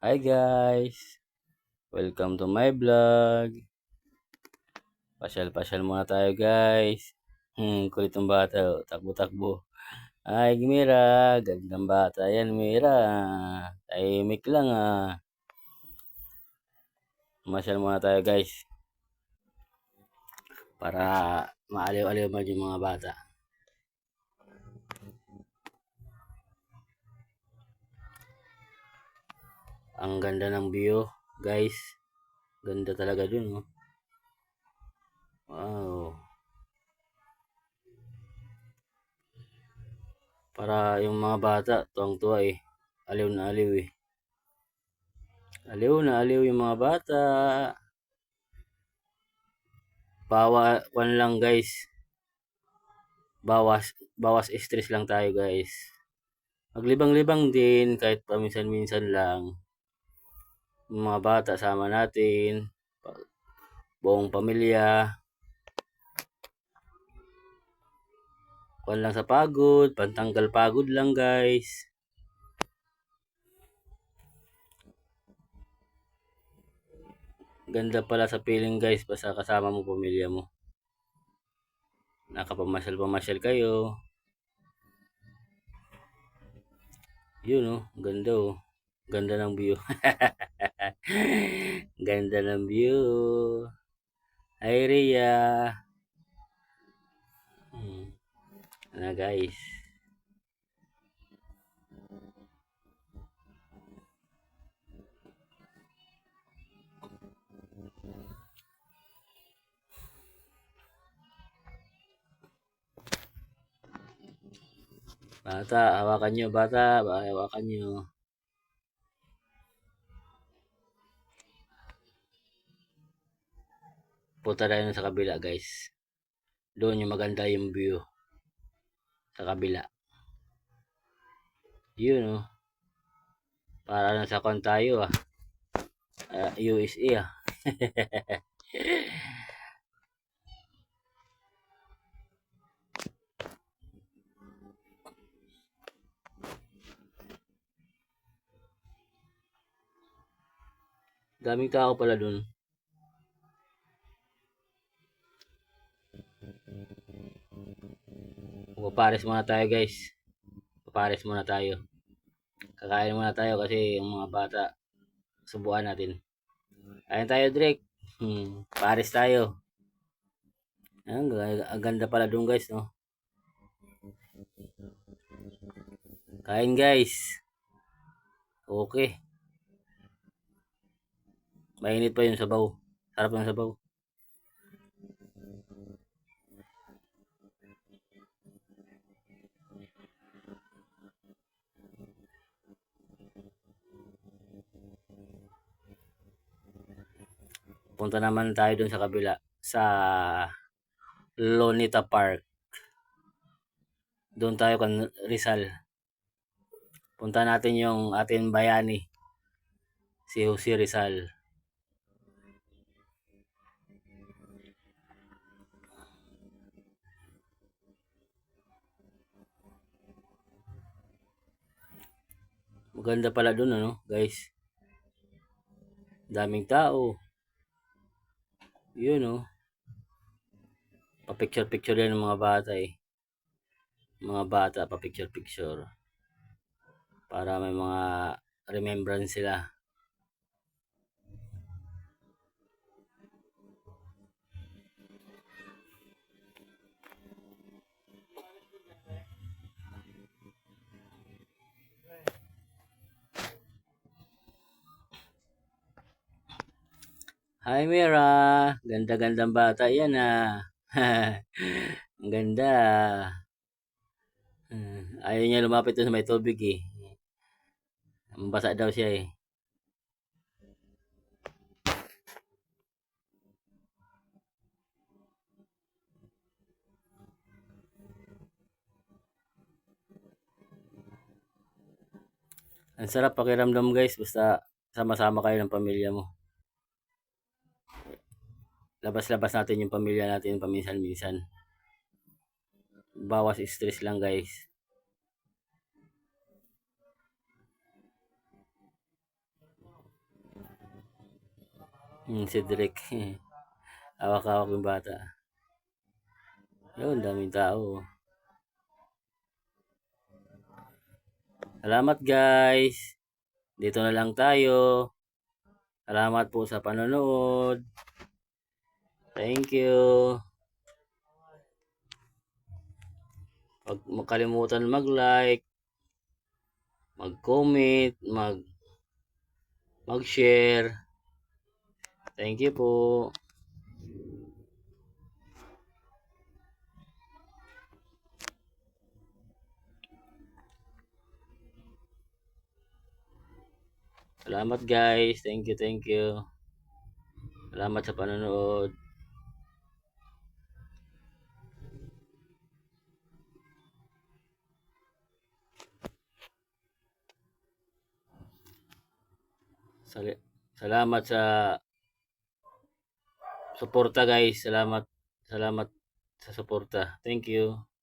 Hi guys! Welcome to my vlog. Pasyal-pasyal muna tayo guys. Kulit ng bata, oh. Takbo-takbo. Ay, Mira. Gandang bata yan, Mira. Tahimik lang ah. Masyal muna tayo guys. Para maaliw-aliw mo yung mga bata. Ang ganda ng view, guys. Ganda talaga dun, oh. Wow. Para yung mga bata, tuwang-tuwa eh. Aliw na aliw eh. Aliw na aliw yung mga bata. Bawan lang guys. Bawas stress lang tayo guys. Maglibang-libang din kahit paminsan-minsan lang. Yung mga bata sama natin. Buong pamilya. Kuwan lang sa pagod. Pantanggal pagod lang guys. Ganda pala sa feeling guys basta kasama mo pamilya mo. Nakapamasyal-pamasyal kayo. Yun oh, ganda oh. Ganda ng view. Ganda ng view. Hi Rhea. Na guys. Bata, hawakan nyo bata. Hawakan nyo. Punta tayo sa kabila guys. Doon yung maganda yung view. Sa kabila. Yun oh. Para na sa kon tayo ah. USA ah. Daming tao pala dun. Papares muna tayo guys. Papares muna tayo. Kakain muna tayo kasi yung mga bata subukan natin. Kain tayo Drake. Pares tayo. Ang ganda pala dun guys no. Kain guys. Okay. Mainit pa yung sabaw. Sarap ng sabaw. Punta naman tayo dun sa kabila. Sa Lonita Park. Doon tayo kan Rizal. Punta natin yung ating bayani. Si Jose Rizal. Maganda pala doon ano, guys. Daming tao. Yun oh. Pa-picture-picture yan ng mga bata eh. Mga bata pa-picture-picture. Para may mga remembrance sila. Hi Mira, ganda-gandang bata yan ah. Ang ganda. Ayaw niya lumapit doon sa may tubig eh. Mabasa daw siya eh. Ang sarap pakiramdam guys, basta sama-sama kayo ng pamilya mo. Labas-labas natin yung pamilya natin paminsan-minsan. Bawas stress lang guys. Si Drake. Hawak-hawak yung bata. Yun, daming tao. Salamat guys. Dito na lang tayo. Salamat po sa panonood. Thank you. Huwag makalimutan mag-like, mag-comment, mag-share. Thank you po. Salamat guys. Thank you, thank you. Salamat sa panonood. Salamat sa suporta guys. Salamat sa suporta. Thank you.